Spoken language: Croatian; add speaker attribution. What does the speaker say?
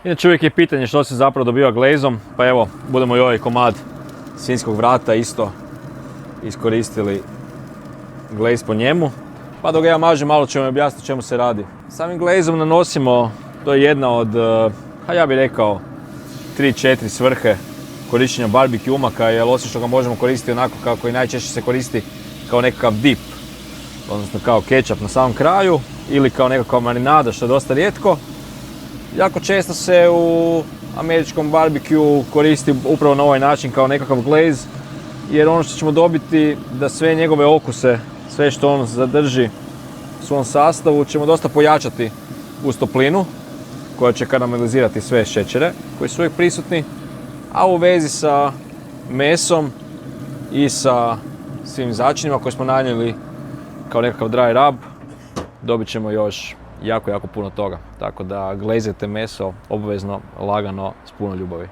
Speaker 1: Inače uvijek je pitanje što se zapravo dobiva glazom, pa evo, budemo i ovaj komad svinjskog vrata isto iskoristili glaze po njemu. Pa dok ga ja mažem, malo ću vam objasniti čemu se radi. Samim glazom nanosimo, to je jedna od, ja bih rekao, 3-4 svrhe korištenja barbecue umaka, jer osim što ga možemo koristiti onako kako i najčešće se koristi kao nekakav dip, odnosno kao kečap na samom kraju ili kao nekakva marinada, što je dosta rijetko. Jako često se u američkom barbecue koristi upravo na ovaj način kao nekakav glaze, jer ono što ćemo dobiti da sve njegove okuse, sve što on zadrži u svom sastavu ćemo dosta pojačati uz toplinu koja će karamelizirati sve šećere koji su uvijek prisutni, a u vezi sa mesom i sa svim začinima koje smo nanijeli kao nekakav dry rub dobit ćemo još jako puno toga. Tako da glazete meso obavezno, lagano, s puno ljubavi.